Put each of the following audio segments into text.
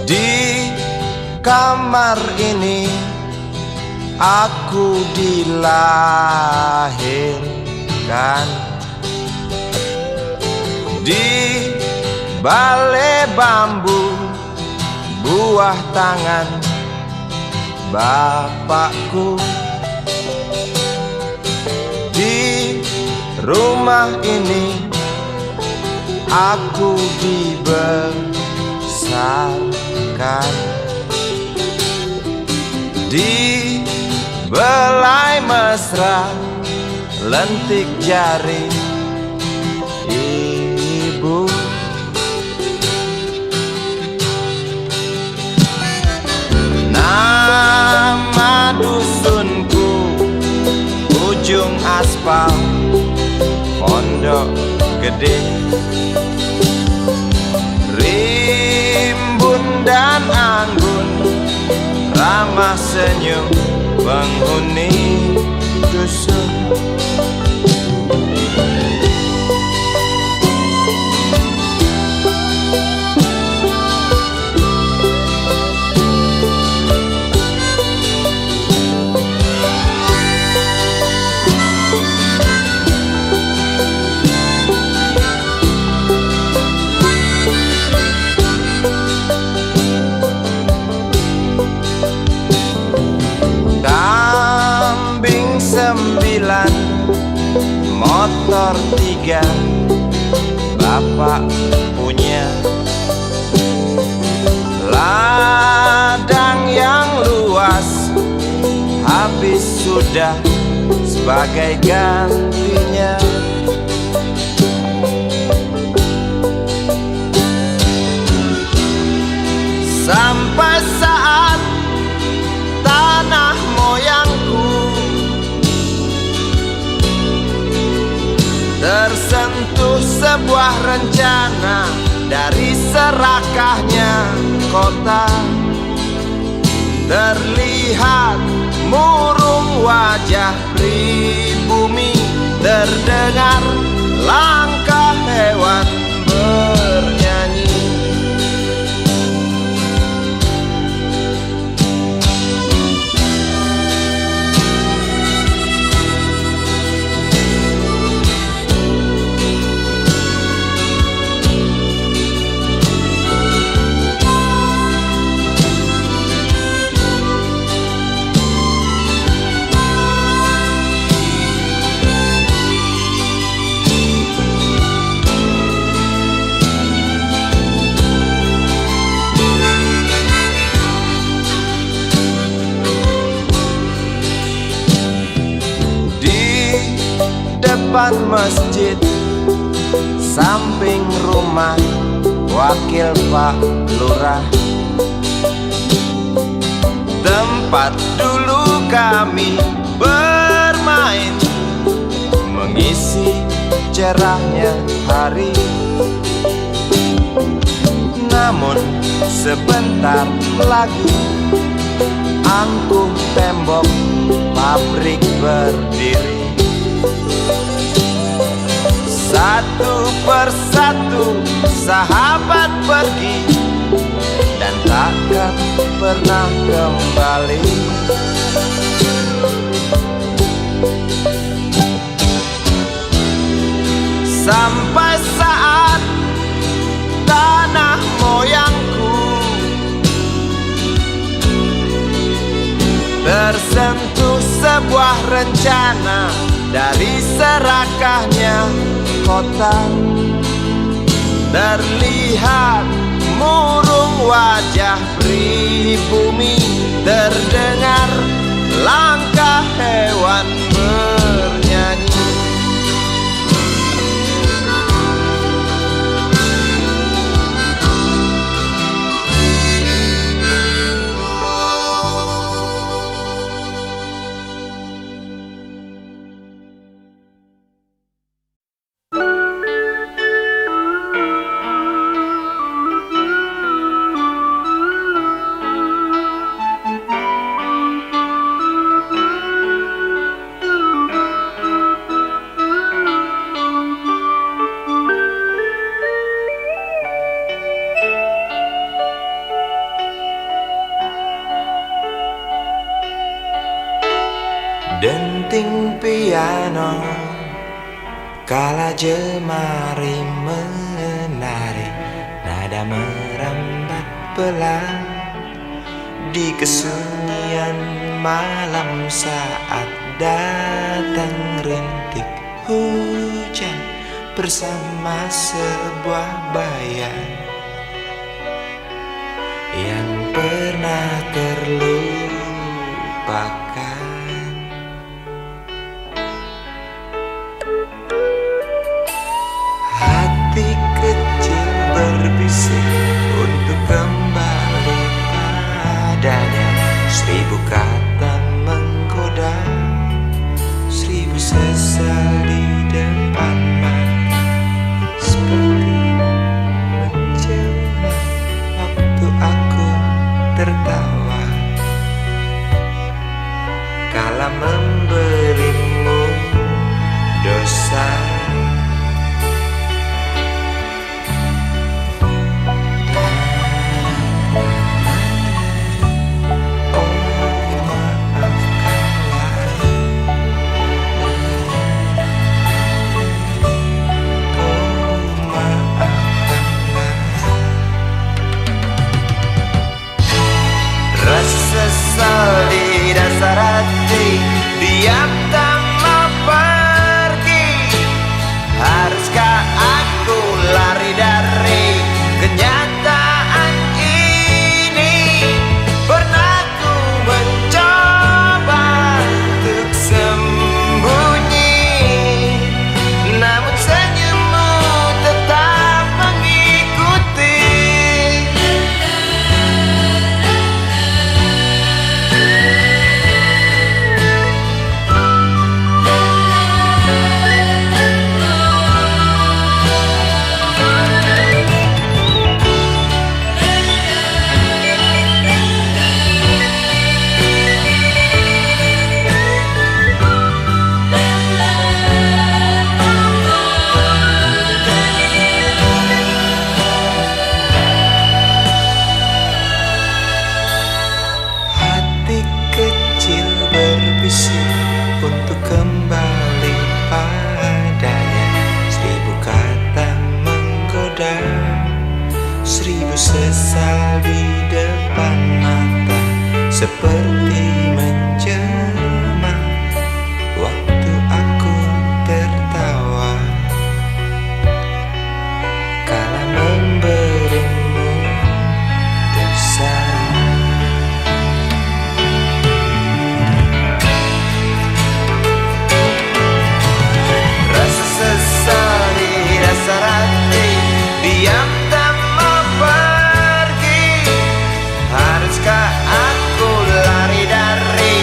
Di kamar ini aku dilahirkan, di balai bambu buah tangan bapakku. Di rumah ini aku dibesarkan, di belai mesra lentik jari ibu. Nama dusunku ujung aspal Pondok Gede. Rimbun dan anggun ramah senyum penghuni dusun. Sembilan, motor 3 bapak punya. Ladang yang luas habis sudah sebagai gantinya. Sampai saat tanah moyangku tersentuh sebuah rencana dari serakahnya kota. Terlihat murung wajah pribumi, terdengar langkah hewan bernyanyi. Depan masjid, samping rumah wakil Pak Lurah, tempat dulu kami bermain, mengisi cerahnya hari. Namun sebentar lagi angkuh tembok pabrik berdiri. Satu persatu sahabat pergi dan takkan pernah kembali. Sampai saat tanah moyangku tersentuh sebuah rencana dari serakahnya kota. Terlihat murung wajah pribumi, terdengar langkah hewan bernyanyi. denting piano kala jemari menari, nada merambat pelan di kesunyian malam saat datang rintik hujan bersama sebuah bayang yang pernah terlupakan. Hati kecil berbisik untuk kembali padanya. 1000 kata menggoda, 1000 sesal di depan mata, seperti menjelma waktu aku tertawa kala memberimu dosa. Sesal di dasar hati, diam tak mau pergi. Haruskah aku lari dari kenyataan ini? Pernah ku mencoba untuk sembunyi, namun senyummu tetap mengikuti. Untuk kembali padanya, 1000 kata menggoda, 1000 sesal di depan mata, seperti menjelma waktu aku tertawa kala memberimu dosa. Diam tak mau pergi. Haruskah aku lari dari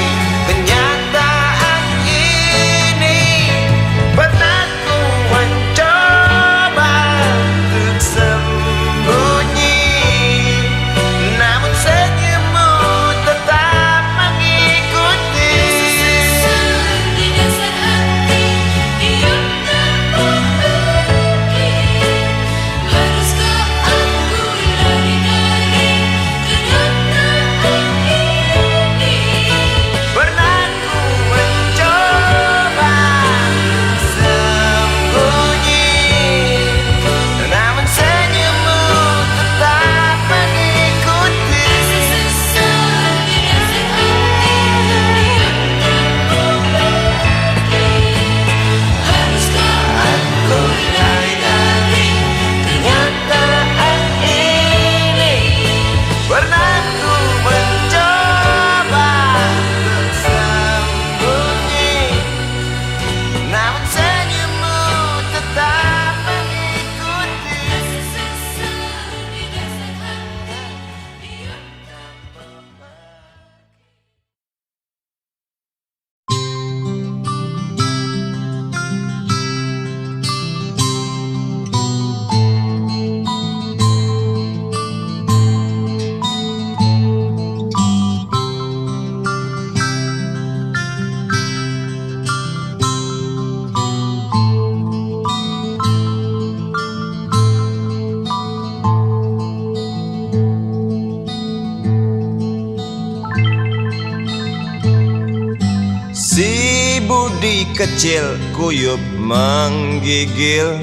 kecil kuyup menggigil,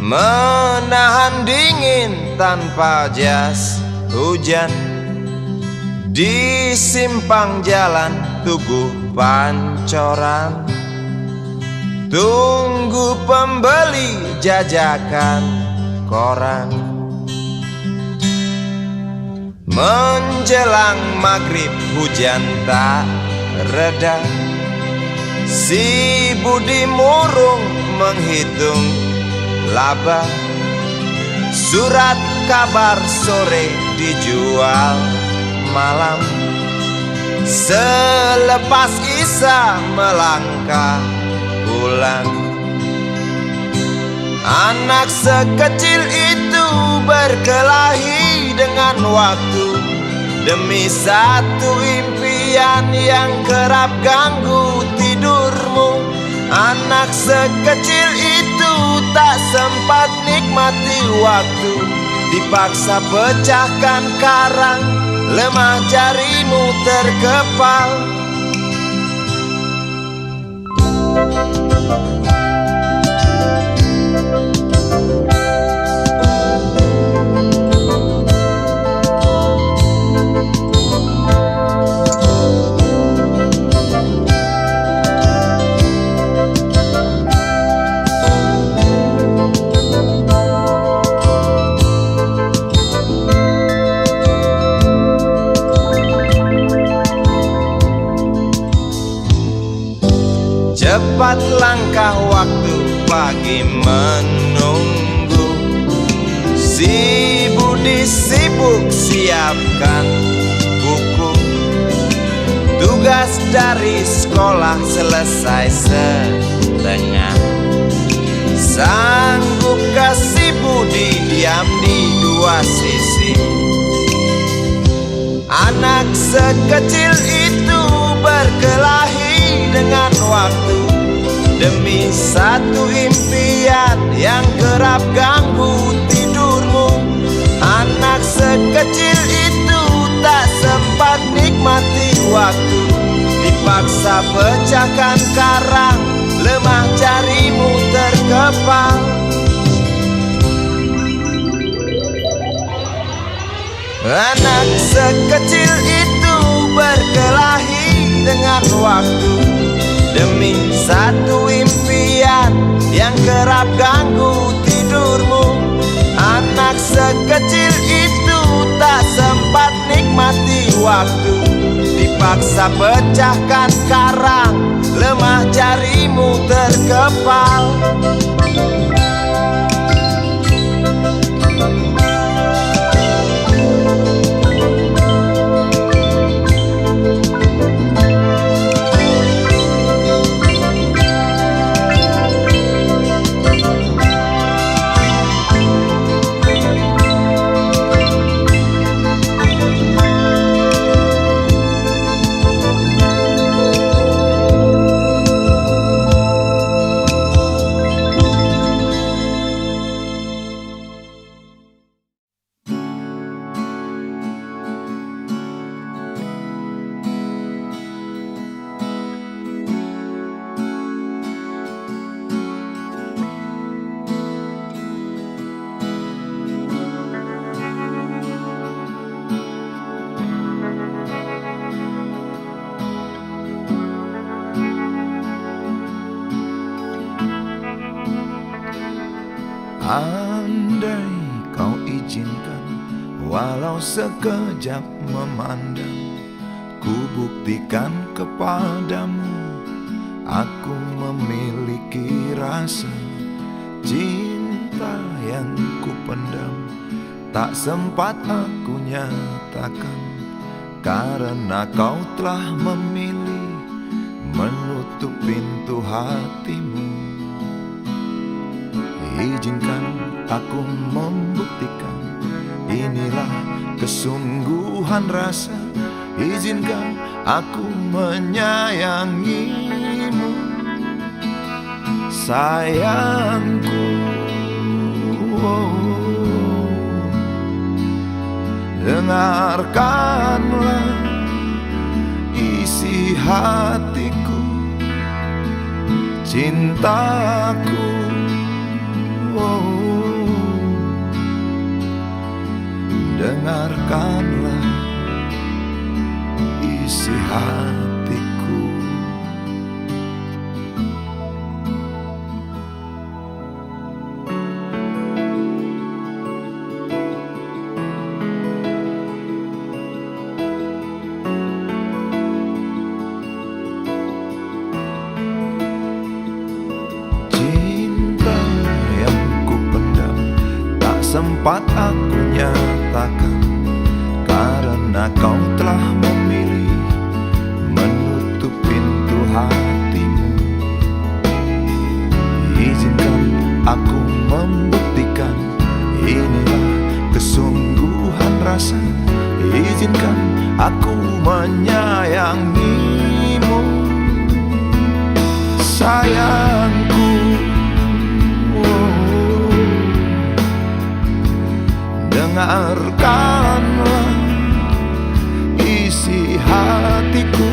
menahan dingin tanpa jas hujan. Di simpang jalan Tugu Pancoran, tunggu pembeli jajakan koran. Menjelang maghrib hujan tak reda, si Budi murung menghitung laba. Surat kabar sore dijual malam. Selepas Isya melangkah pulang. Anak sekecil itu berkelahi dengan waktu demi satu impian yang kerap ganggu tidurmu. Anak sekecil itu tak sempat nikmati waktu, dipaksa pecahkan karang, lemah jarimu terkepal. Cepat langkah waktu, pagi menunggu. Si Budi sibuk siapkan buku. Tugas dari sekolah selesai setengah. Sanggupkah si Budi diam di dua sisi? Anak sekecil itu berkelahi dengan waktu demi satu impian yang kerap ganggu tidurmu. Anak sekecil itu tak sempat nikmati waktu, dipaksa pecahkan karang, lemah jarimu terkepal. Anak sekecil itu berkelahi dengan waktu demi satu impian yang kerap ganggu tidurmu. Anak sekecil itu tak sempat nikmati waktu, dipaksa pecahkan karang, lemah jarimu terkepal. Andai kau izinkan, walau sekejap memandang, ku buktikan kepadamu, aku memiliki rasa cinta yang ku pendam. Tak sempat aku nyatakan, karena kau telah memilih menutup pintu hatimu. Izinkan aku membuktikan, inilah kesungguhan rasa. Izinkan aku menyayangimu, sayangku. Dengarkanlah isi hatiku, cintaku. Oh, dengarkanlah isi hatiku. Cinta yang kupendam tak sempat aku nyatakan, karena kau telah memilih menutup pintu hatimu. Izinkan aku membuktikan, inilah kesungguhan rasa. Izinkan aku menyayangimu, sayangku. Oh, dengarkanlah isi hatiku,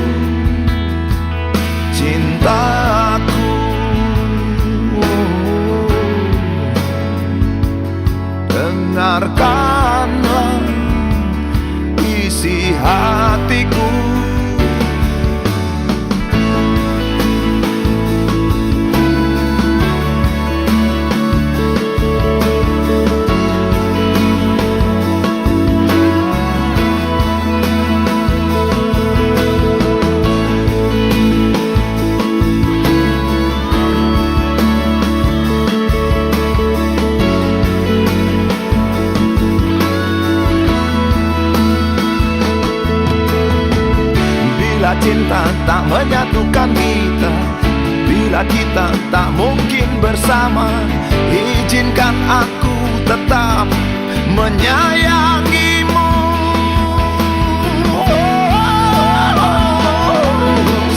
cintaku. Oh, dengarkanlah isi hatiku. Bila cinta tak menyatukan kita, bila kita tak mungkin bersama, izinkan aku tetap menyayangimu.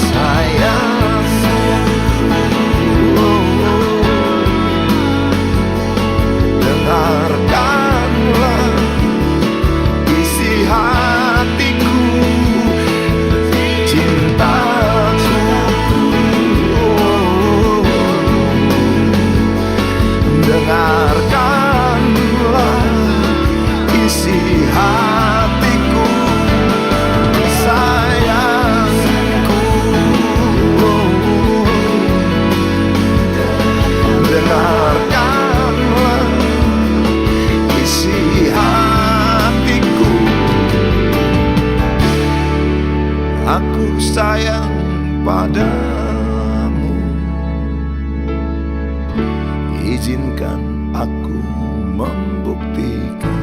Sayang, dengarkanlah isi hatiku, cintaku. Dengarkanlah isi hatiku, sayangku. Dengarkanlah isi hatiku. Aku sayang padamu, izinkan aku membuktikan.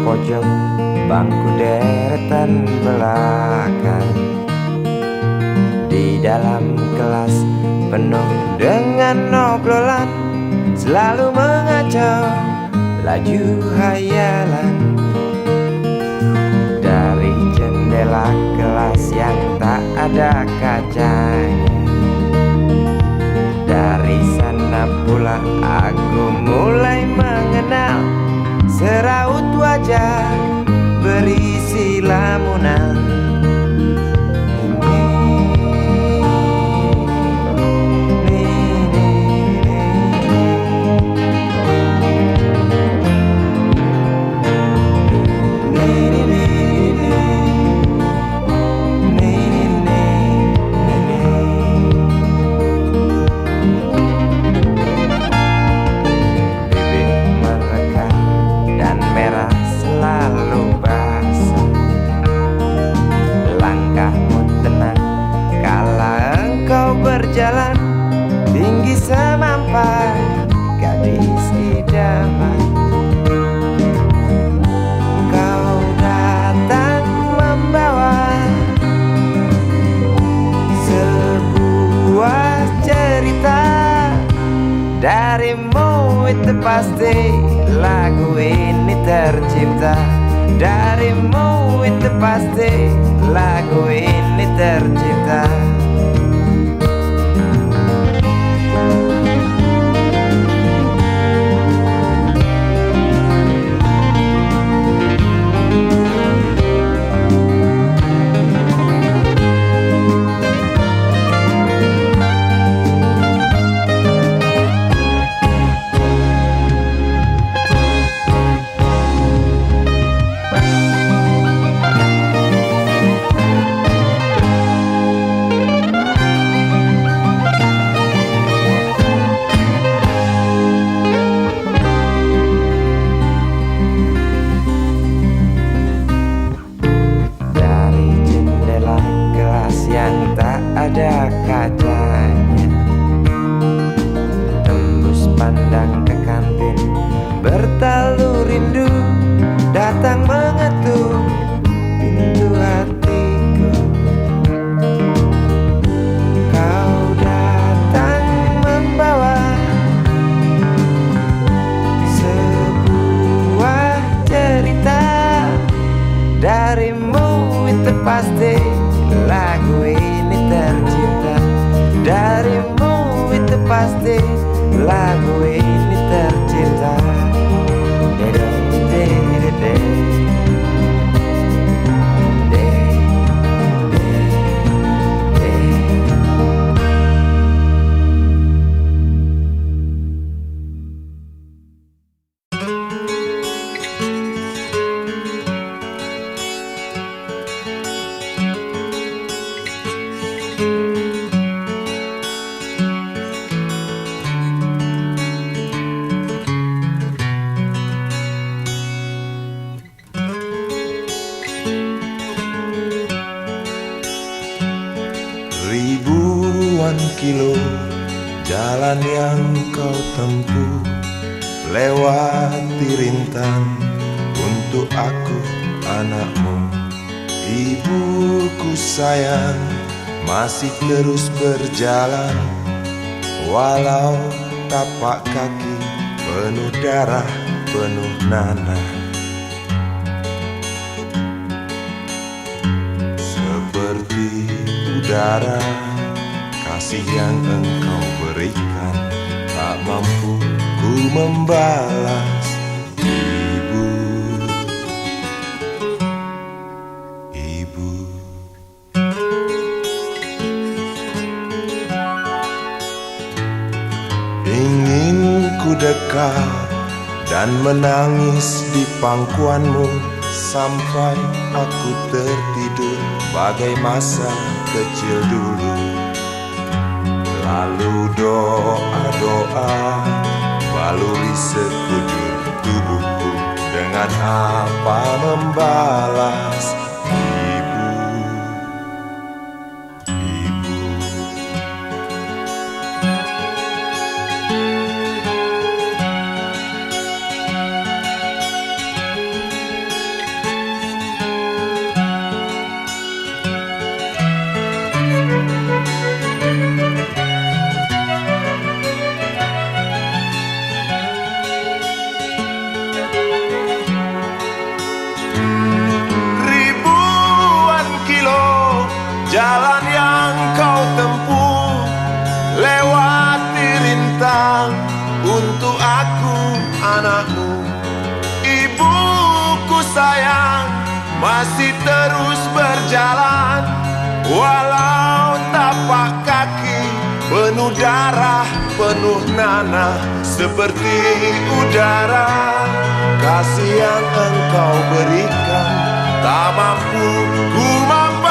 Pojok bangku deretan belakang, di dalam kelas penuh dengan obrolan, selalu mengacau laju hayalan. Dari jendela kelas yang tak ada kacanya, dari sana pula aku mulai mengenal seraut wajah berisi lamunan. Bibir merekat dan merah selalu pasti lagu ini tercipta darimu, itu pasti lagu ini tercipta. Ada kacanya, tembus pandang ke kantin, bertalu rindu datang mengetuk pintu hatiku. Kau datang membawa sebuah cerita darimu, itu pasti lagu ini tercipta darimu, itu pasti lagu ini tercipta. Ribuan kilo jalan yang kau tempuh, lewati rintang untuk aku anakmu. Ibuku sayang masih terus berjalan, walau tapak kaki penuh darah, penuh nanah. Seperti udara, kasih yang engkau berikan tak mampu ku membalas. Ibu, ibu. Ingin ku dekat dan menangis di pangkuanmu sampai aku tertidur bagai masa kecil dulu. Lalu doa-doa baluri sekujur tubuhku, dengan apa membalas. Ibu, ibu. Jalan yang kau tempuh, lewati rintang untuk aku anakmu. Ibuku sayang masih terus berjalan, walau tapak kaki penuh darah, penuh nanah. Seperti udara, kasih yang engkau berikan tak mampu ku membalas.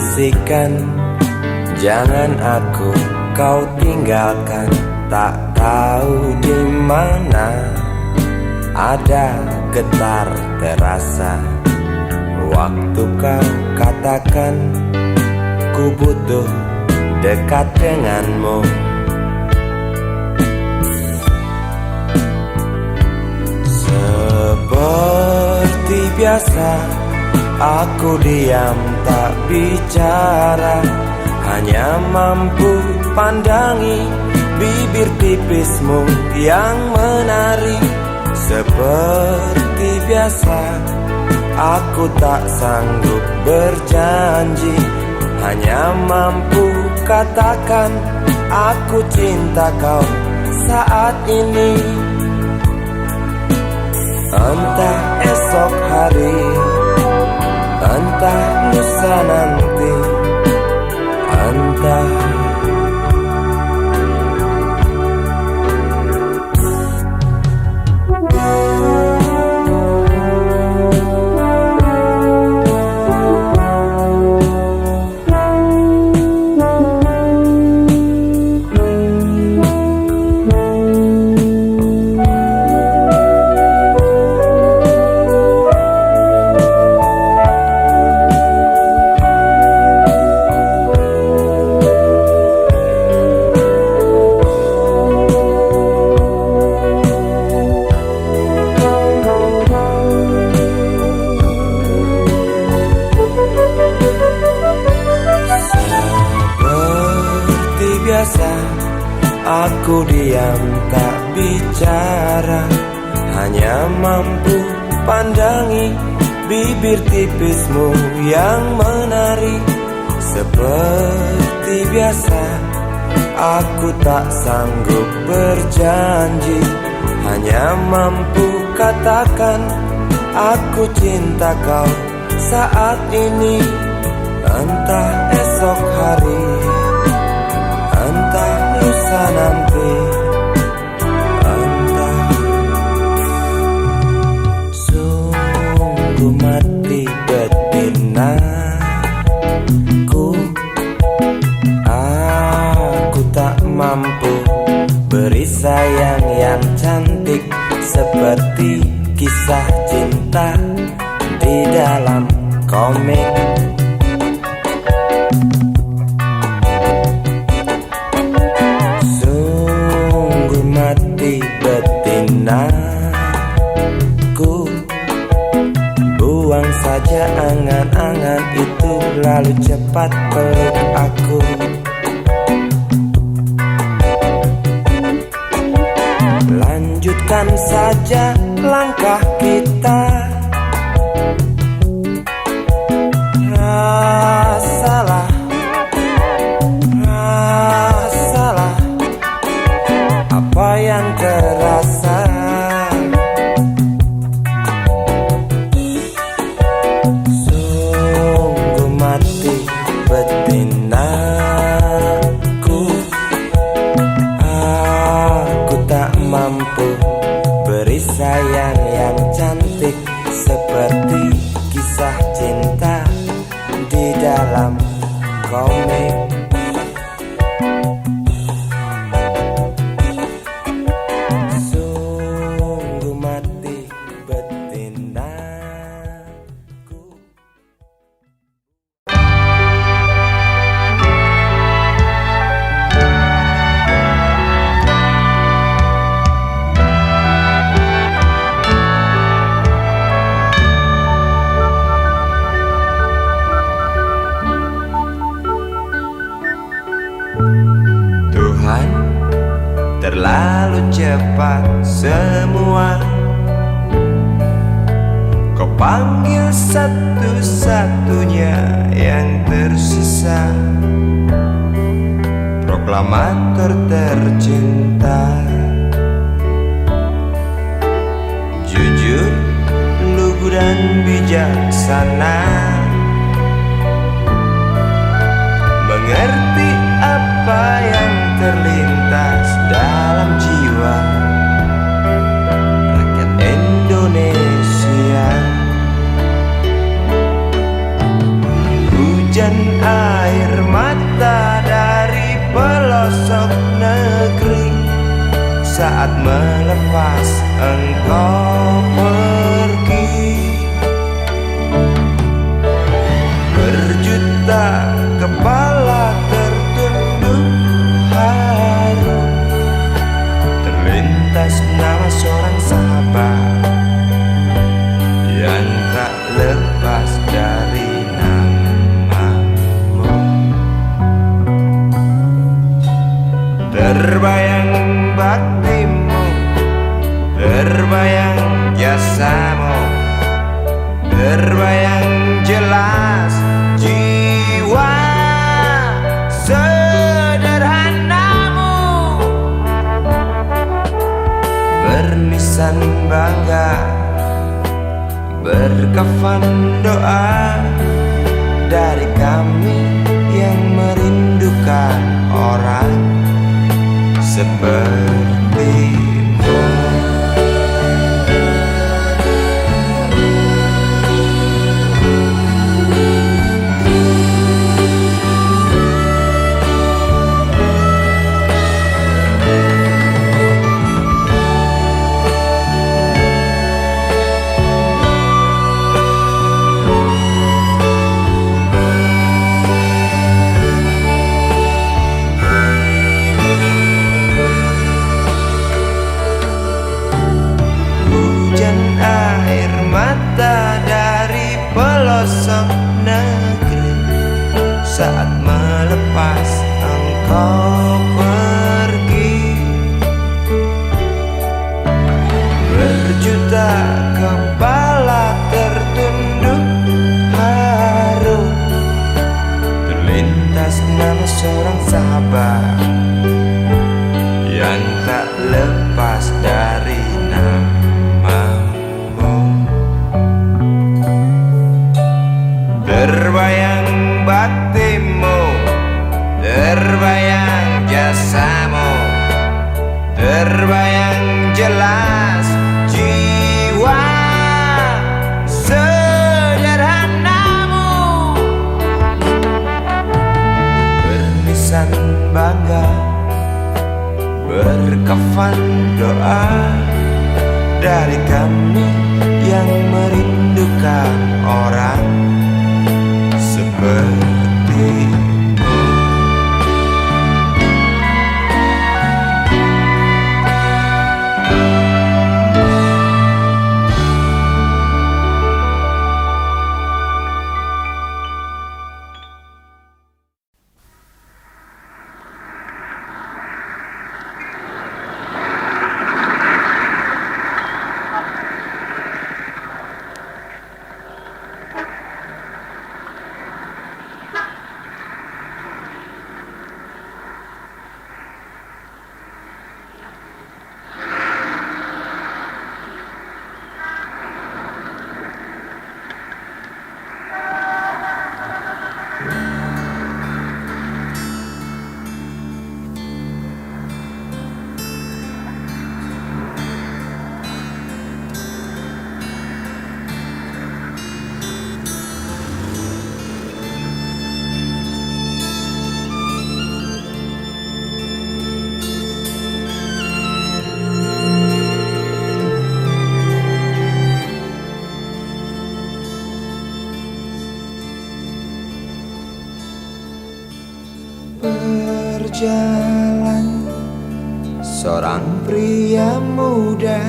bisikan, jangan aku kau tinggalkan. Tak tahu di mana ada getar terasa waktu kau katakan ku butuh dekat denganmu. Seperti biasa aku diam tak bicara, hanya mampu pandangi bibir tipismu yang menari. Seperti biasa aku tak sanggup berjanji, hanya mampu katakan aku cinta kau saat ini. Entah esok hari, entah lusa nanti, entah aku diam tak bicara, hanya mampu pandangi bibir tipismu yang menari. Seperti biasa aku tak sanggup berjanji, hanya mampu katakan aku cinta kau saat ini. Entah esok hari, entah lusa nanti, entah. Sungguh mati betinaku, aku tak mampu beri sayang yang cantik seperti kisah cinta di dalam komik. Betinaku, buang saja angan-angan itu, lalu cepat peluk aku. Lanjutkan saja langkah kita, rasalah apa yang terasa. Sungguh mati betinaku, aku tak mampu beri sayang yang cantik seperti kisah cinta di dalam komik. Terlalu cepat semua, kau panggil satu-satunya yang tersisa, proklamator tercinta. Jujur, lugu dan bijaksana, mengerti apa yang terlintas dalam jiwa rakyat Indonesia. Hujan air mata dari pelosok negeri saat melepas engkau pergi. Berjuta kepala tertunduk haru, terlintas nama seorang sahabat yang tak lepas dari namamu. Terbayang baktimu, terbayang jasamu, terbayang jelas jiwa sederhanamu, bernisan bangga, berkafan doa dari kami yang merindukan orang sepertimu. Pelosok negeri saat melepas engkau pergi. Berjuta kepala tertunduk haru, terlintas nama seorang sahabat yang tak lepas dari namamu. Terbayang baktimu, terbayang jasamu, terbayang jelas jiwa sederhanamu, bernisan bangga, berkafan doa dari kami yang merindukan orang seperti. Berjalan seorang pria muda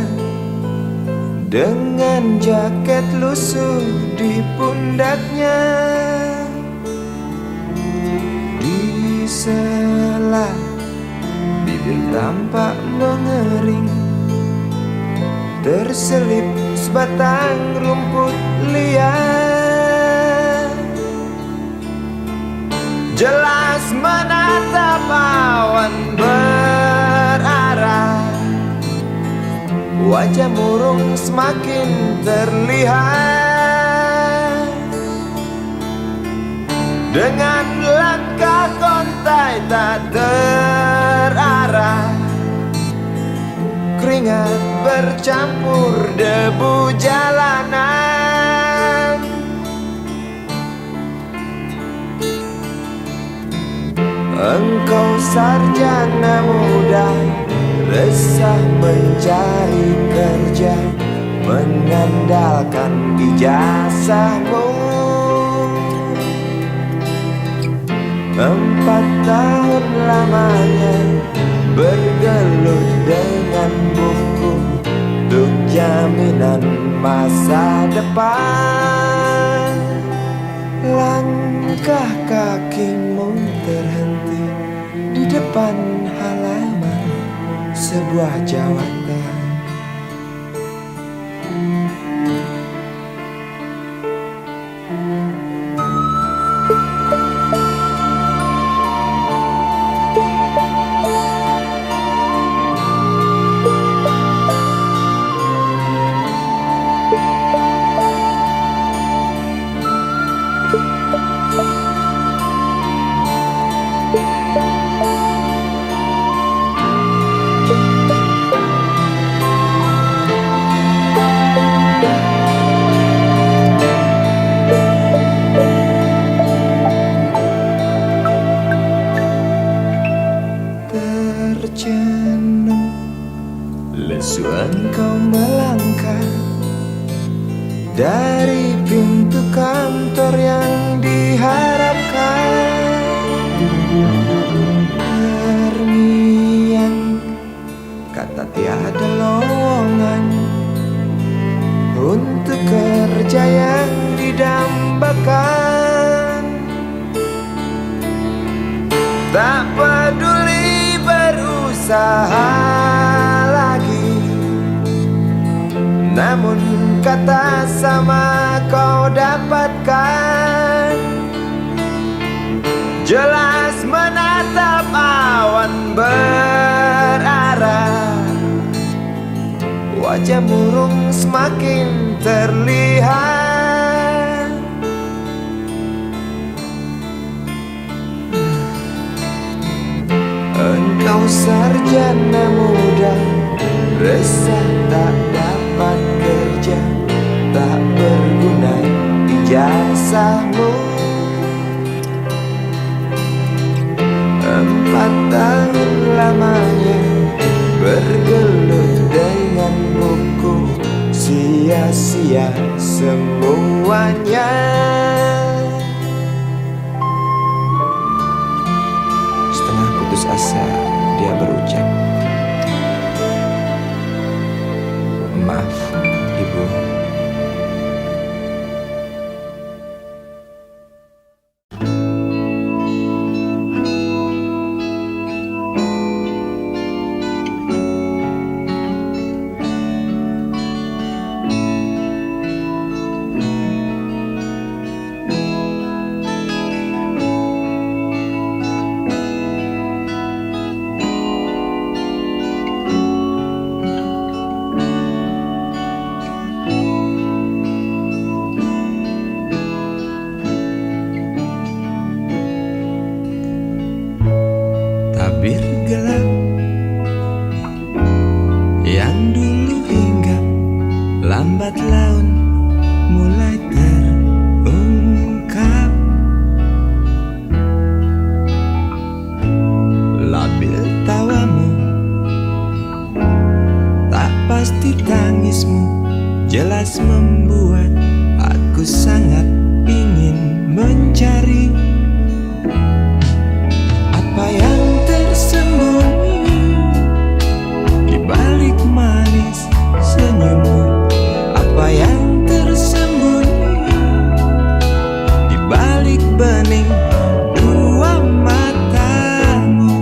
dengan jaket lusuh di pundaknya. Di sela bibir tampak mengering, terselip sebatang rumput liar. Jelas menatap awan berarah, wajah murung semakin terlihat. Dengan langkah kontai tak terarah, keringat bercampur debu jalanan. Engkau sarjana muda, resah mencari kerja, mengandalkan ijazahmu. 4 tahun lamanya bergelut dengan buku untuk jaminan masa depan. Langkah kakimu terhenti di depan halaman sebuah jawatan. Terjenuh, lesu engkau melangkah dari pintu kantor yang diharapkan. Terngiang kata tiada lowongan untuk kerja yang didambakan. Tak peduli berusaha lagi, namun kata sama kau dapatkan. Jelas menatap awan berarah, wajah murung semakin terlihat. Engkau sarjana muda, resah tak dapat kerja, tak berguna ijazahmu. 4 tahun lamanya bergelut dengan buku, sia-sia semuanya. Setengah putus asa dia berucap, "Maaf, Ibu." Tabir gelap yang dulu hinggap, lambat laun mulai terungkap. Labil tawamu, tak pasti tangismu, jelas membuat aku sangat ingin mencari apa yang tersembunyi di balik manis senyummu. Apa yang tersembunyi di balik bening dua matamu.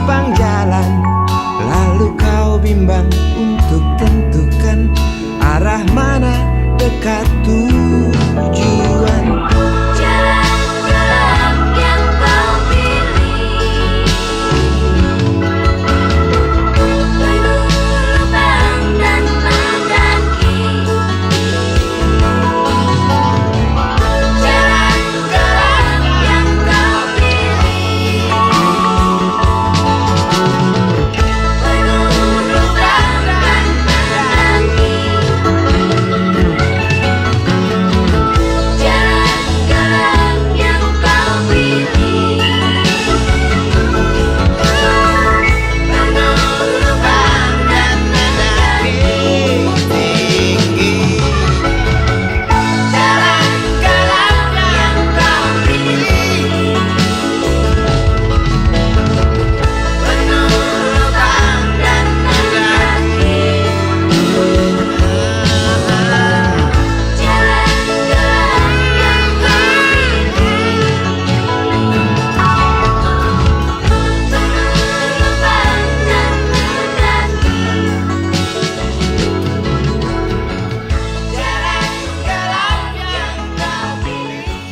lapang jalan, lalu kau bimbang untuk tentukan arah mana dekat tujuan. Jalan gelap yang kau pilih, penuh lubang dan mendaki. Jalan gelap yang kau pilih, penuh lubang dan mendaki. Jalan gelap yang kau pilih, penuh lubang dan mendaki. Jalan gelap yang kau pilih, penuh lubang dan mendaki. Jalan gelap yang kau pilih, penuh lubang dan mendaki. Jalan gelap yang kau pilih.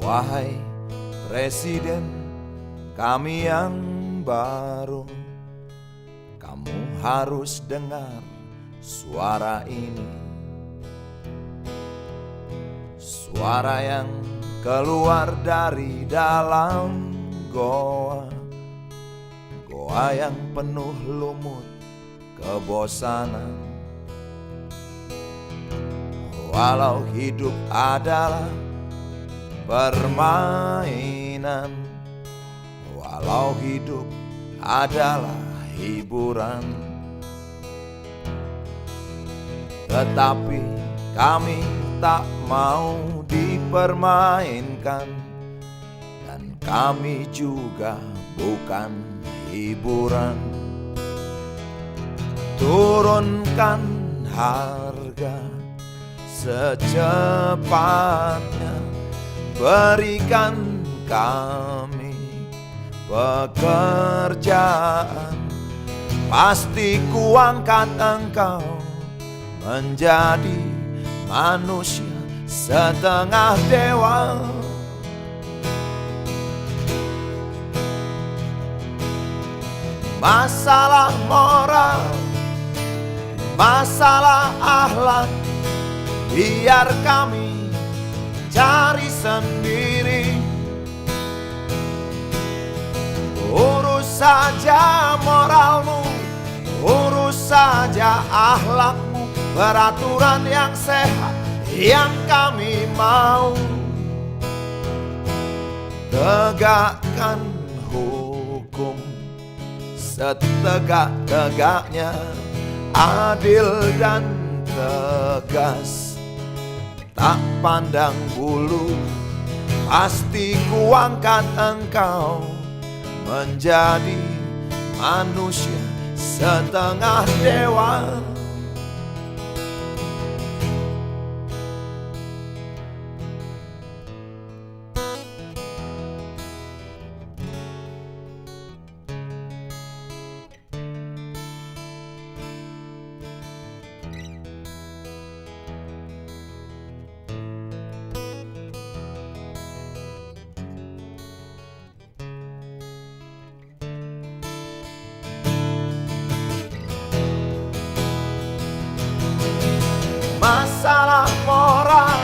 Wahai Presiden kami yang baru, kamu harus dengar suara ini. Suara yang keluar dari dalam goa, goa yang penuh lumut kebosanan. Walau hidup adalah permainan, walau hidup adalah hiburan, tetapi kami tak mau dipermainkan, dan kami juga bukan hiburan. Turunkan harga secepatnya, berikan kami pekerjaan. Pasti kuangkat engkau menjadi manusia setengah dewa. Masalah moral, masalah akhlak, biar kami cari sendiri. Urus saja moralmu, urus saja akhlakmu, peraturan yang sehat yang kami mau. Tegakkan hukum setegak-tegaknya, adil dan tegas, tak pandang bulu. Pasti kuangkat engkau menjadi manusia setengah dewa. Masalah moral,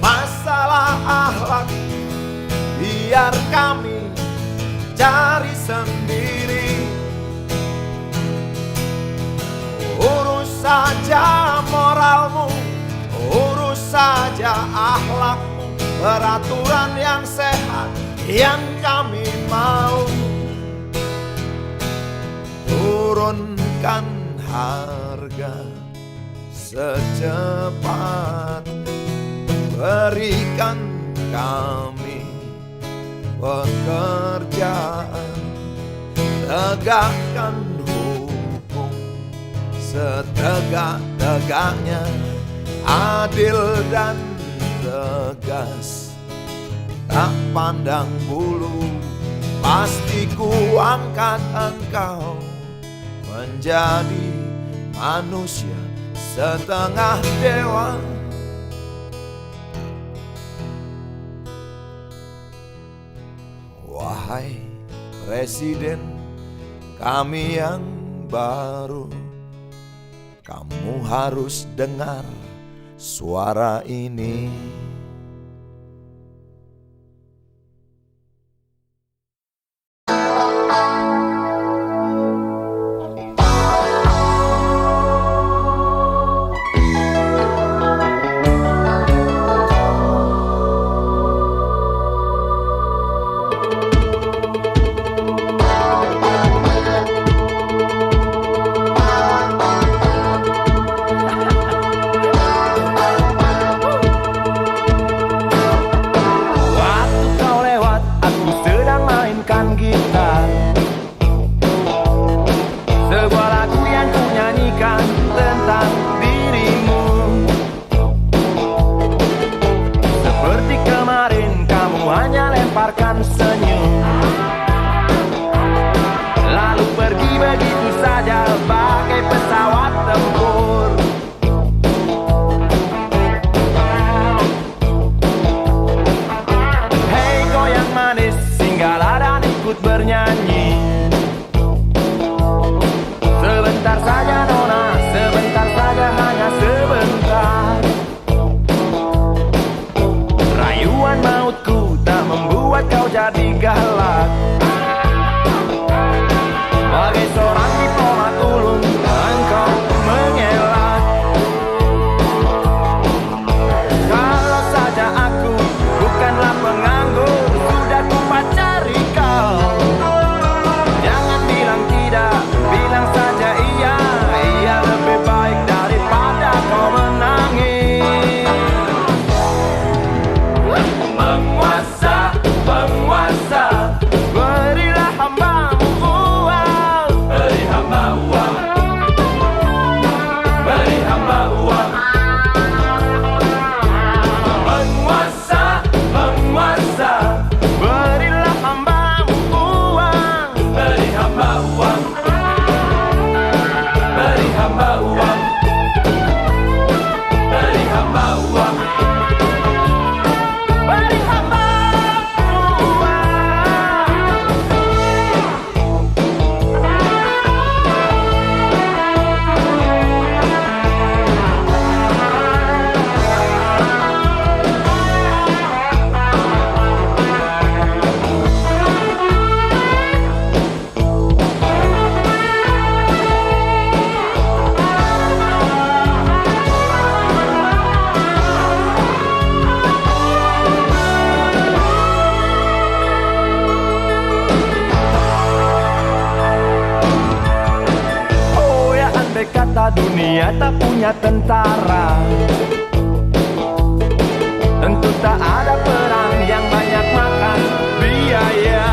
masalah akhlak, biar kami cari sendiri. Urus saja moralmu, urus saja akhlakmu, peraturan yang sehat yang kami mau. Turunkan harga secepat, berikan kami pekerjaan, tegakkan hukum setegak-tegaknya, adil dan tegas, tak pandang bulu. Pasti ku angkat engkau menjadi manusia setengah dewa. Wahai Presiden kami yang baru, kamu harus dengar suara ini. Senyum, lalu pergi begitu saja bagai pesawat tempur. Hei goyang manis, singgahlah dan ikut bernyanyi. Sebentar saja nona, sebentar saja, hanya sebentar. Rayuan mautku tak membuat kau jadi galak. Bagai seorang diplomat ulung, engkau mengelak. Kalau saja aku bukanlah penganggur, sudah ku pacari kau. Jangan bilang tidak, bilang saja iya. Iya lebih baik daripada kau menangis. Penguasa, penguasa, berilah hambamu uang. Beri hamba uang, beri hamba uang. Penguasa, penguasa, berilah hambamu uang. Beri hamba uang, beri hamba uang, beri hamba uang. Kata dunia tak punya tentara, tentu tak ada perang yang banyak makan biaya.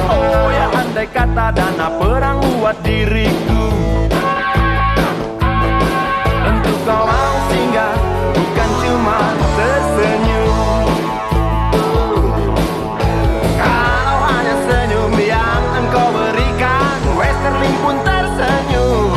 Oh ya andai kata dana perang buat diriku, tentu kau mau singgah, bukan cuma tersenyum. Kalau hanya senyum yang engkau berikan, Westerling pun tersenyum.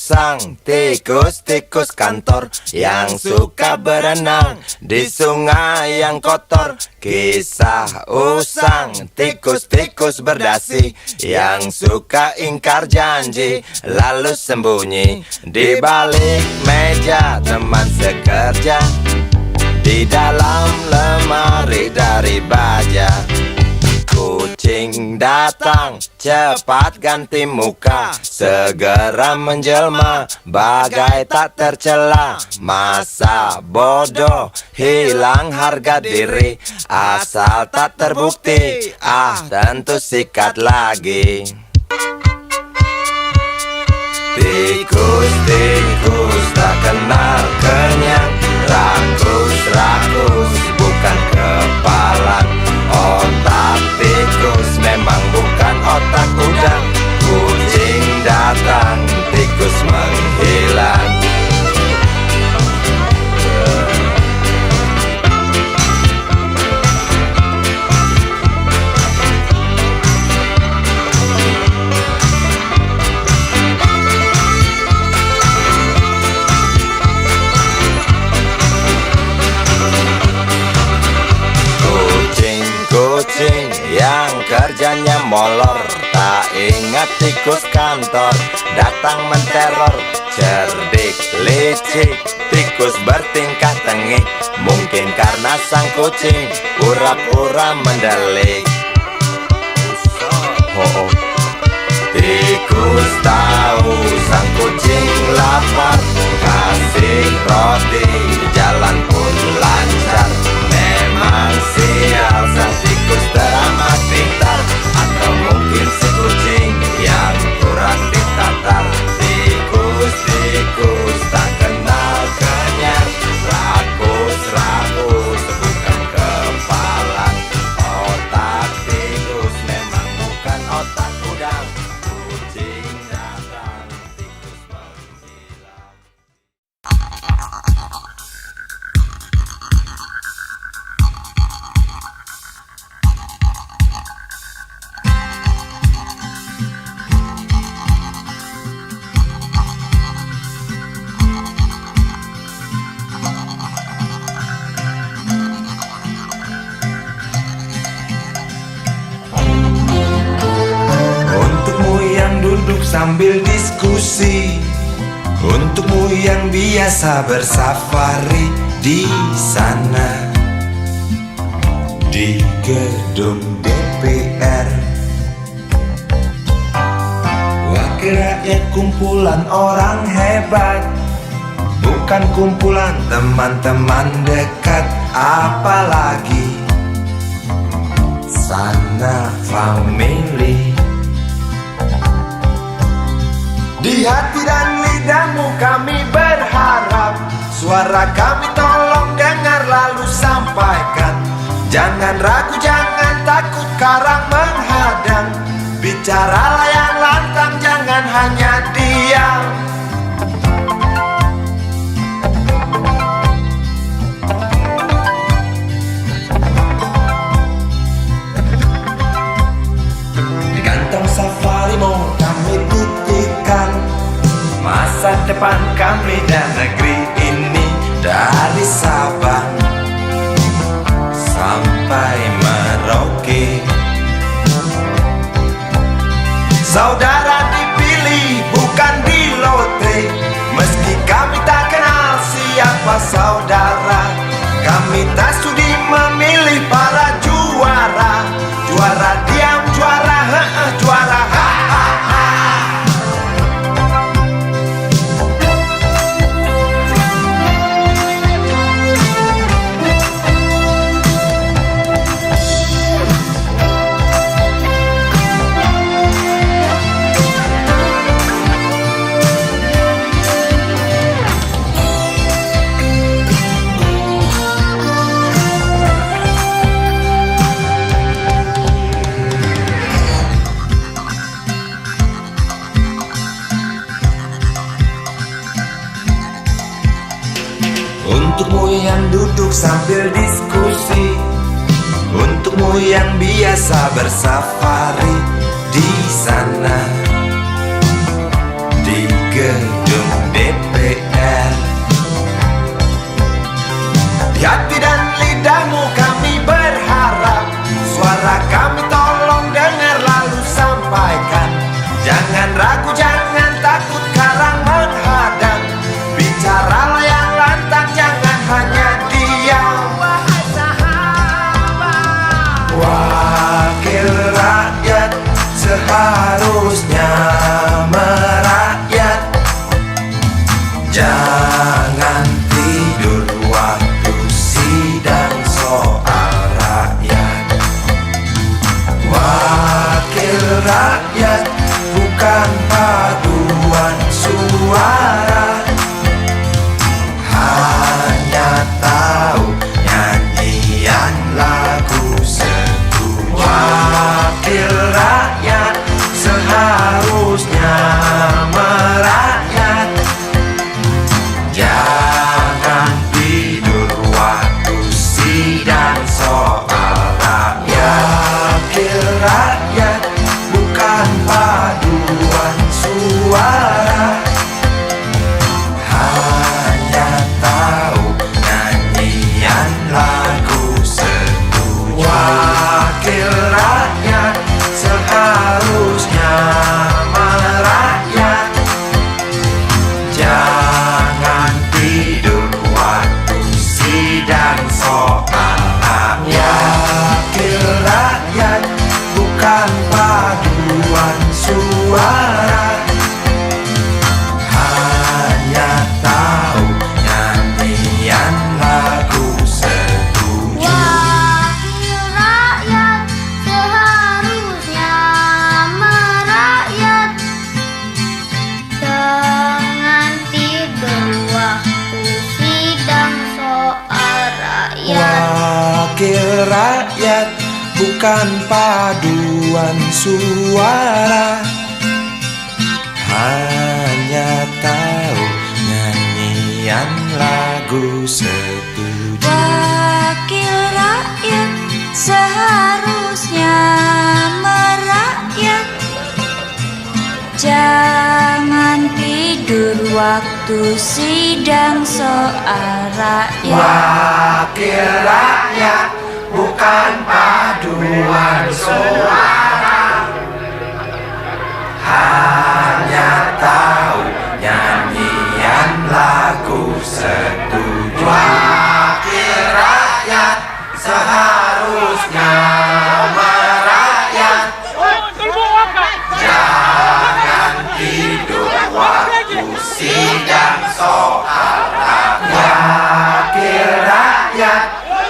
usang, tikus-tikus kantor yang suka berenang di sungai yang kotor. Kisah usang, tikus-tikus berdasi yang suka ingkar janji lalu sembunyi di balik meja teman sekerja, di dalam lemari dari baja. Kucing datang, cepat ganti muka, segera menjelma, bagai tak tercela. Masa bodoh, hilang harga diri, asal tak terbukti, tentu sikat lagi. Tikus-tikus tak kenal kenyang, rakus-rakus bukan kepalan. Otak tikus memang bukan otak udang. Kucing datang, tikus menghilang. Kucing yang kerjanya molor, tak ingat tikus kantor datang menteror. Cerdik, licik, tikus bertingkah tengik, mungkin karena sang kucing pura-pura mendelik. Tikus tahu sang kucing lapar, kasih roti, jalan pun lancar. Memang sial sang tikus teramat pintar, atau mungkin si kucing yang kurang ditatar. Tikus-tikus tak kenal kenyang, rakus-rakus bukan kepalan. Otak tikus memang bukan otak udang. Kucing datang, tikus menghilang. Untukmu yang duduk sambil diskusi, untukmu yang biasa bersafari di sana, di gedung DPR. Wakil rakyat kumpulan orang hebat, bukan kumpulan teman-teman dekat. Apalagi sana family. Di hati dan lidahmu kami berharap, suara kami tolong dengar lalu sampaikan. Jangan ragu, jangan takut karang menghadang, bicaralah yang lantang, jangan hanya diam. Di kantong safari mau kami titipkan masa depan kami dan negeri ini, dari Sabang sampai Merauke. Saudara dipilih bukan di lotre, meski kami tak kenal siapa saudara. Kami tak sudi memilih para juara, juara diam, juara juara ha. Untukmu yang duduk sambil diskusi, untukmu yang biasa bersafari di sana, di gedung jati dan lidahmu kami berharap. Suara kami tolong dengar lalu sampaikan. Jangan ragu, jangan takut karang menghadang. Bicaralah yang lantang, jangan hanya diam. Wahai sahabat, wakil rakyat seharusnya merakyat. Jangan tidur waktu sidang soal rakyat. Wakil rakyat bukan paduan suara, hanya tahu nyanyian lagu setuju. Wakil rakyat seharusnya merakyat. Jangan tidur waktu sidang soal rakyat. Wakil rakyat bukan paduan suara, hanya tahu nyanyian lagu setuju. Wakil rakyat seharusnya merakyat. Jangan tidur waktu sidang soal rakyat. Wakil rakyat bukan paduan suara, hanya tahu nyanyian lagu setuju. Wakil rakyat seharusnya merakyat. Jangan tidur waktu sidang soal rakyat. Wakil rakyat bukan paduan suara, hanya tahu nyanyian lagu setuju. Wakil rakyat seharusnya merakyat. Jangan tidur waktu sidang soal rakyat. Wakil rakyat bukan paduan suara, hanya tahu nyanyian lagu setuju. Wakil rakyat seharusnya merakyat. Jangan tidur waktu sidang soal rakyat. Wakil rakyat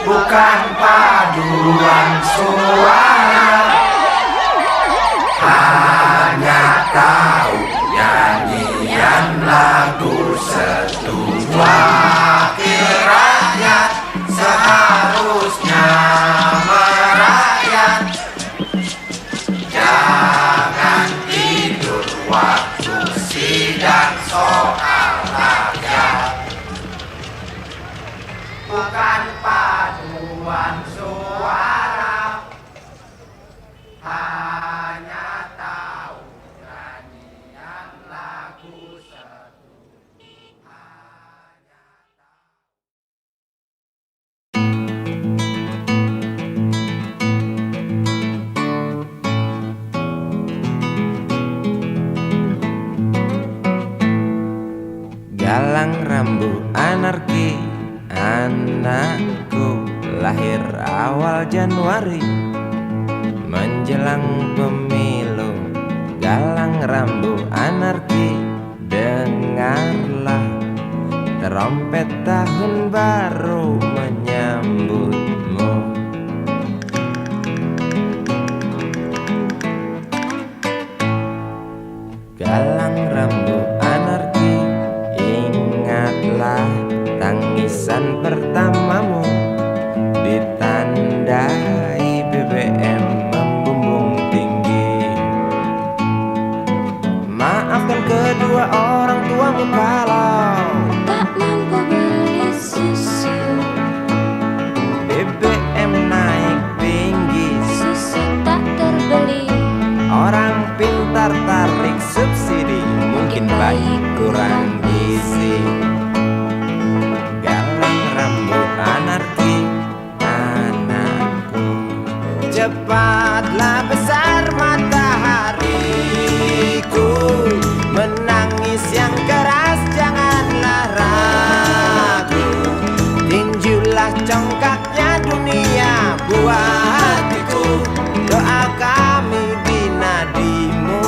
bukan paduan suara, hanya tahu nyanyian lagu setuju. Wakil rakyat seharusnya merakyat. Jangan tidur waktu sidang soal rakyat. Bukan paduan suara, hanya tahu nyanyian lagu setuju. Galang rambu anarki, anakku lahir awal Januari menjelang pemilu. Galang rambu anarki, dengarlah trompet tahun baru menyambutmu. Galang rambu anarki, ingatlah tangisan pertamamu ditandai BBM membumbung tinggi. Maafkan kedua orang tuamu kalau Tak mampu beli susu. Cepatlah besar matahariku, menangis yang keras janganlah ragu. Tinjulah congkaknya dunia buah hatiku, doa kami di nadimu.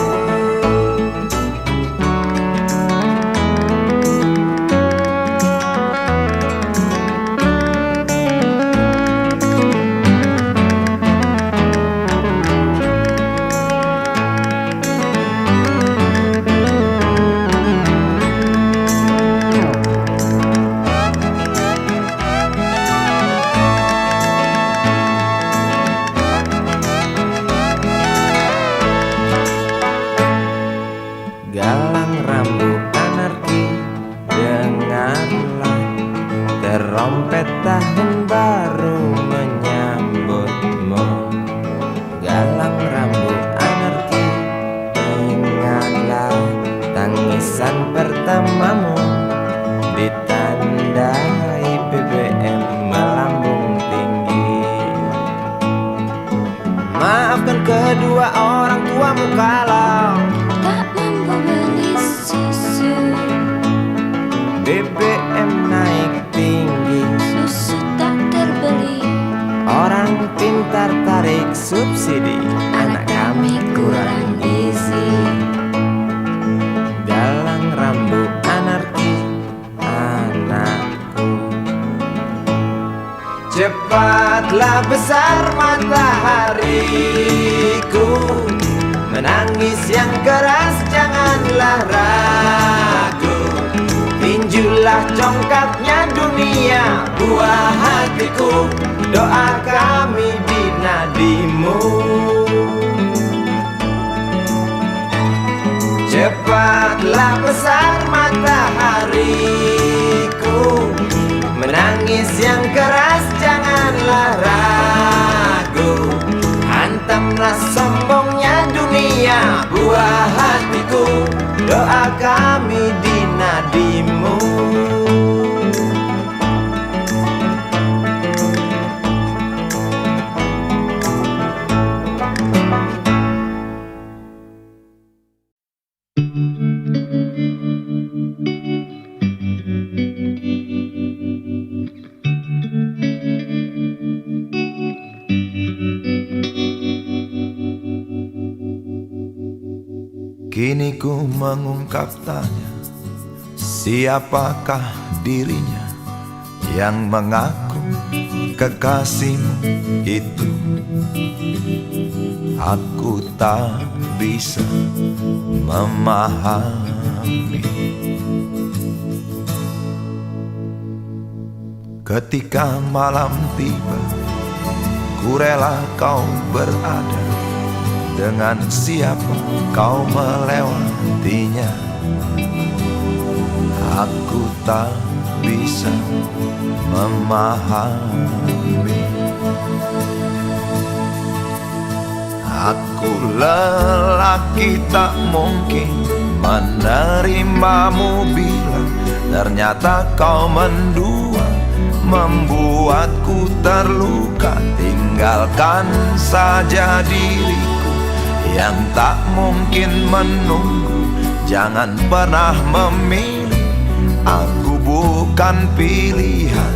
Galang rambut anarki, dengarlah terompet tahun baru menyambutmu. Galang rambut anarki, ingatlah tangisan pertamamu, ditandai BBM melambung tinggi. Maafkan kedua orang tuamu kalau tak mampu beli susu, BBM naik tinggi. susu tak terbeli. Orang pintar tarik subsidi, Anak kami kurang gizi. galang rambut anarki, anakku. Cepatlah besar matahariku, menangis yang keras janganlah ragu. Tinjulah congkaknya dunia buah hatiku, doa kami di nadimu. Cepatlah besar matahariku, menangis yang keras janganlah ragu. Hantamlah sombongnya dunia buah hatiku, doa kami di nadimu. Kini ku mengungkap tanya, siapakah dirinya yang mengaku kekasihmu itu? Aku tak bisa memahami. Ketika malam tiba, ku rela kau berada. Dengan siapa kau melewatinya? Aku tak bisa memahami. Aku lelaki tak mungkin menerimamu bila ternyata kau mendua, membuatku terluka. Tinggalkan saja diriku yang tak mungkin menunggu. Jangan pernah memilih, aku bukan pilihan.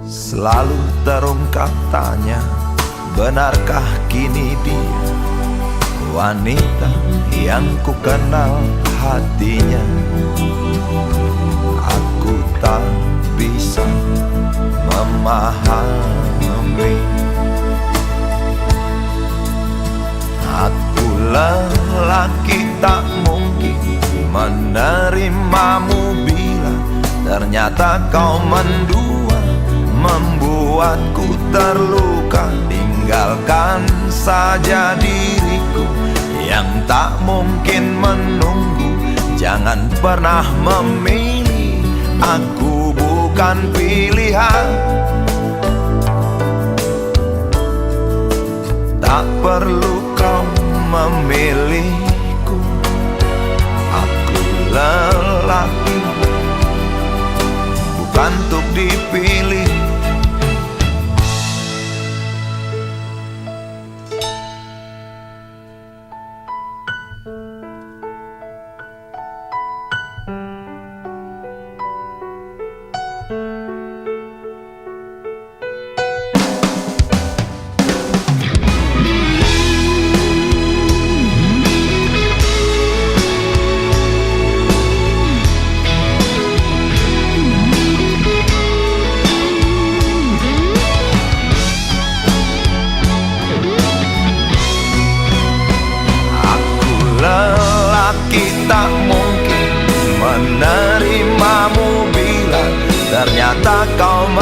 Selalu terungkap tanya, benarkah kini dia wanita yang ku kenal hatinya? Aku tak bisa memahami. Aku lelaki tak mungkin menerimamu bila ternyata kau mendua, membuatku terluka. Tinggalkan saja diriku yang tak mungkin menunggu. Jangan pernah memilih, aku bukan pilihan. Tak perlu kau memilihku, aku lelaki bukan untuk dipilih.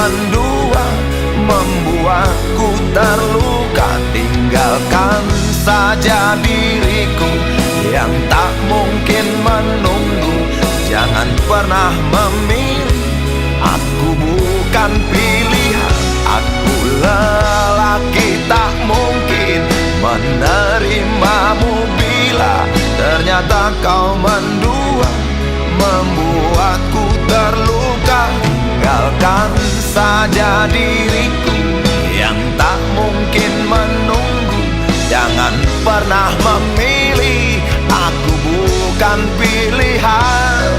mendua, membuatku terluka. Tinggalkan saja diriku yang tak mungkin menunggu. Jangan pernah memilih, aku bukan pilihan. Aku lelaki tak mungkin menerimamu bila ternyata kau mendua, membuatku terluka. Tinggalkan saja diriku yang tak mungkin menunggu. Jangan pernah memilih, aku bukan pilihan.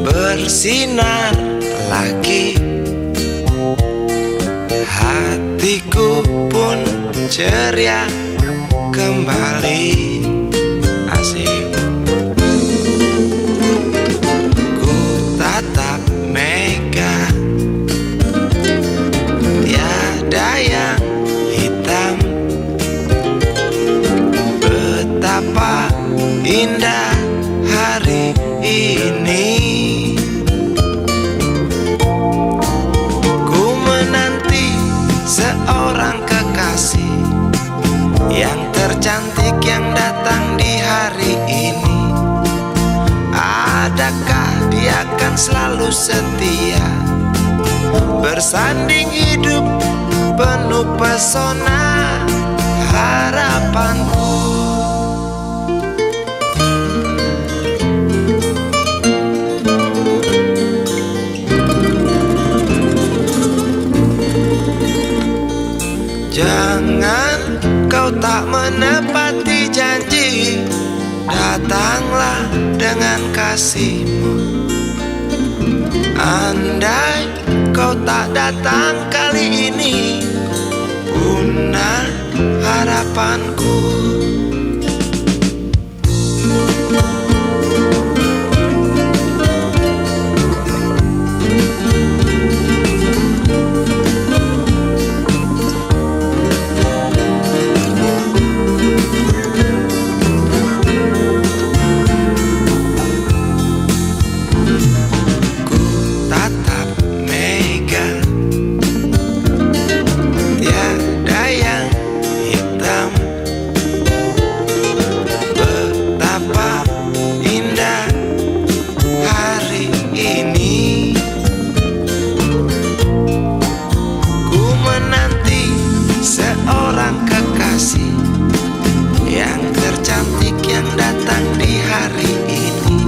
Bersinar lagi, hatiku pun ceria kembali. Asik. Ku tatap mega, tiada yang hitam. Betapa indah hari ini. Seorang kekasih yang tercantik yang datang di hari ini. Adakah dia akan selalu setia, bersanding hidup penuh pesona harapanku. Jangan kau tak menepati janji, datanglah dengan kasihmu. Andai kau tak datang kali ini, punah harapanku. Yang tercantik yang datang di hari ini.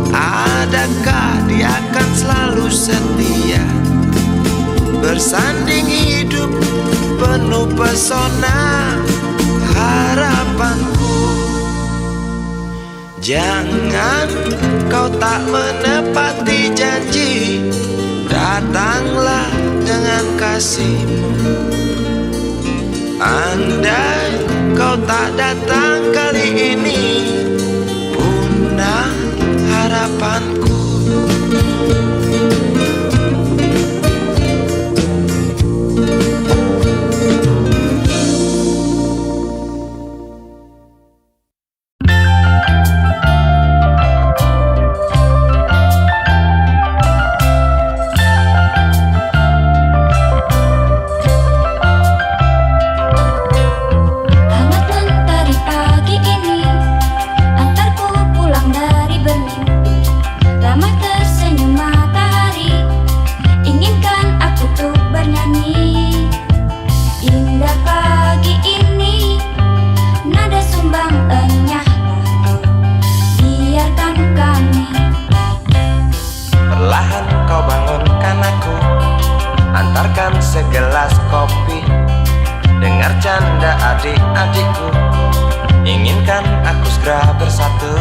Adakah dia akan selalu setia, bersanding hidup penuh pesona harapanku. Jangan kau tak menepati janji, datanglah dengan kasihmu. Andai kau tak datang kali ini, punah harapanku. Antarku pulang dari bermimpi, satu.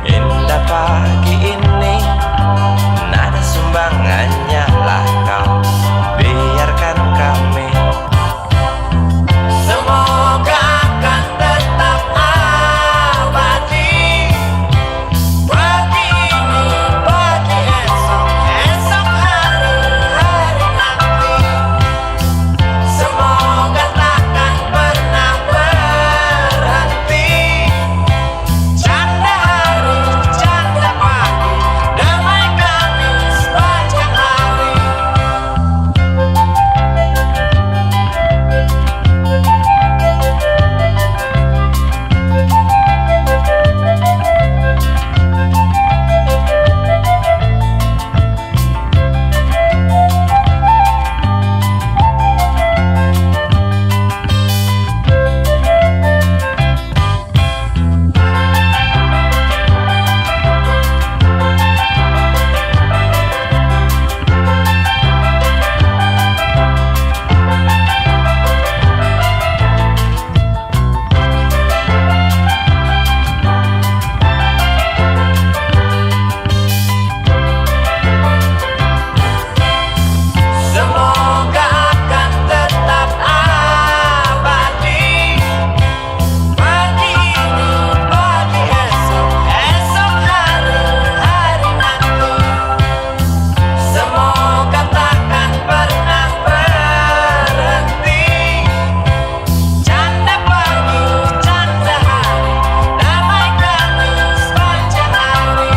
Indah pagi ini, nada sumbangannya lah kau. Biarkan kami. Semoga akan tetap abadi. Pagi ini, pagi esok, esok hari, hari nanti. Semoga takkan pernah berhenti. Canda hari, canda pagi, damai kami sepanjang hari. Semoga akan tetap abadi. Pagi ini, pagi esok, esok hari, hari nanti. Semoga takkan pernah berhenti. Canda pagi, canda hari, damai kami sepanjang hari.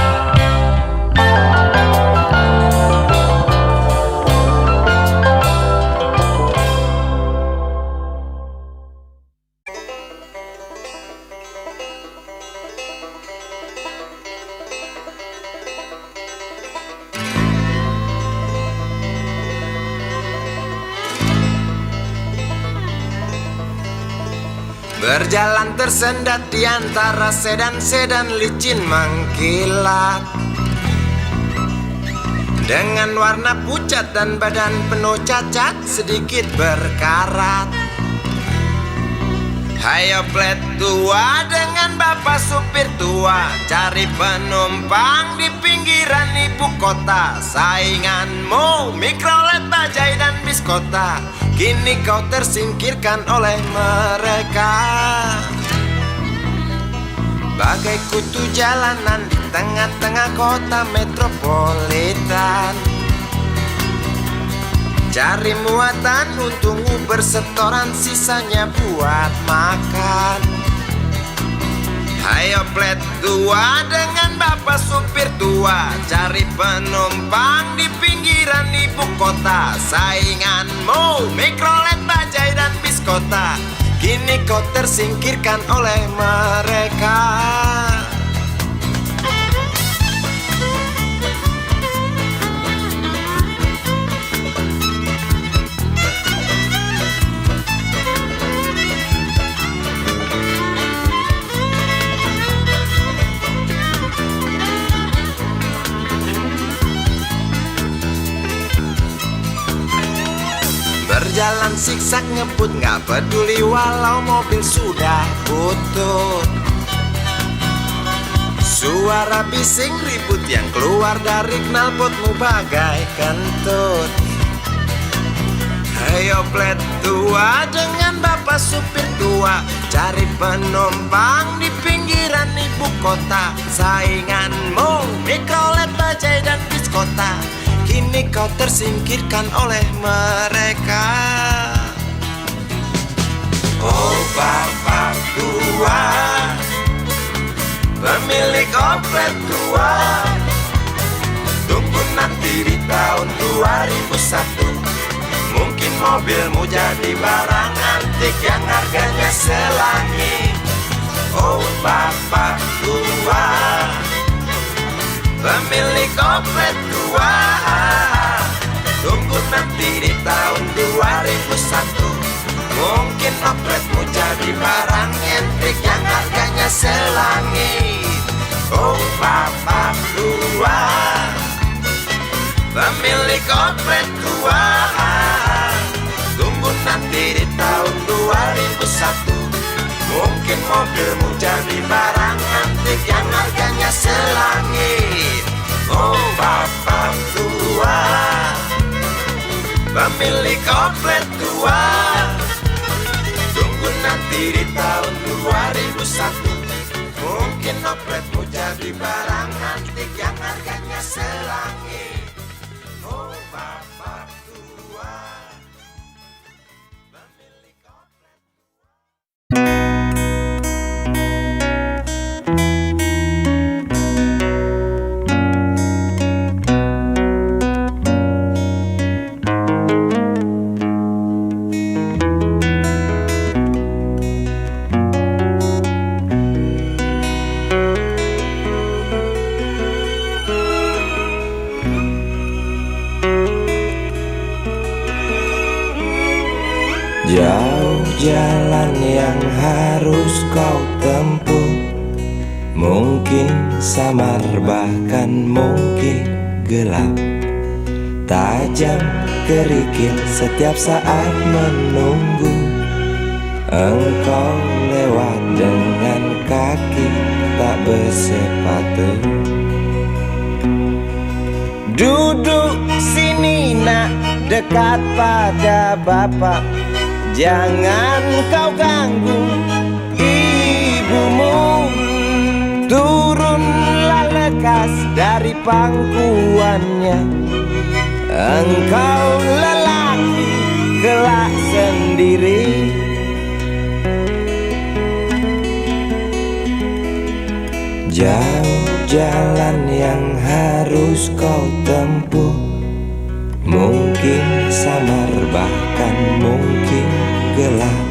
Berjalan tersendat di antara sedan-sedan licin mengkilat, dengan warna pucat dan badan penuh cacat sedikit berkarat. Hayo plet tua dengan bapak supir tua, cari penumpang di pinggiran ibu kota. Sainganmu Mikrolet, Bajai dan Biskota, kini kau tersingkirkan oleh mereka. Bagai kutu jalanan di tengah-tengah kota metropolitan, cari muatan untungmu bersetoran, sisanya buat makan. Hayo plet tua dengan bapak supir tua, cari penumpang di pinggiran ibu kota. Sainganmu Mikrolet, Bajai dan Biskota, kini kau tersingkirkan oleh mereka. Berjalan siksak ngebut, gak peduli walau mobil sudah butut. Suara bising ribut yang keluar dari knalpotmu bagai kentut. Hayo plet tua dengan bapak supir tua, cari penumpang di pinggiran ibu kota. Sainganmu Mikrolet, Bajai dan Biskota, kini kau tersingkirkan oleh mereka. Oh bapak tua, pemilik oplet tua, tunggu nanti di tahun 2001. Mungkin mobilmu jadi barang antik yang harganya selangit. Oh bapak tua, pemilik oplet tua, tunggu nanti di tahun 2001. Mungkin opletmu jadi barang antik yang harganya selangit. Oh bapak tua, pemilik oplet tua, tunggu nanti di tahun 2001. Mungkin mobilmu jadi barang antik yang harganya selangit. Oh bapak tua, pemilik oplet tua, tunggu nanti di tahun 2001. Mungkin opletmu jadi barang antik yang harganya selangit. Oh bapak tua, pemilik oplet. Jauh jalan yang harus kau tempuh, mungkin samar bahkan mungkin gelap. Tajam kerikil setiap saat menunggu engkau lewat dengan kaki tak bersepatu. Duduk sini nak, dekat pada bapak. Jangan kau ganggu ibumu. Turunlah lekas dari pangkuannya. Engkau lelaki kelak sendiri. Jauh jalan yang harus kau tempuh, mungkin samar bahkan mungkin gelap.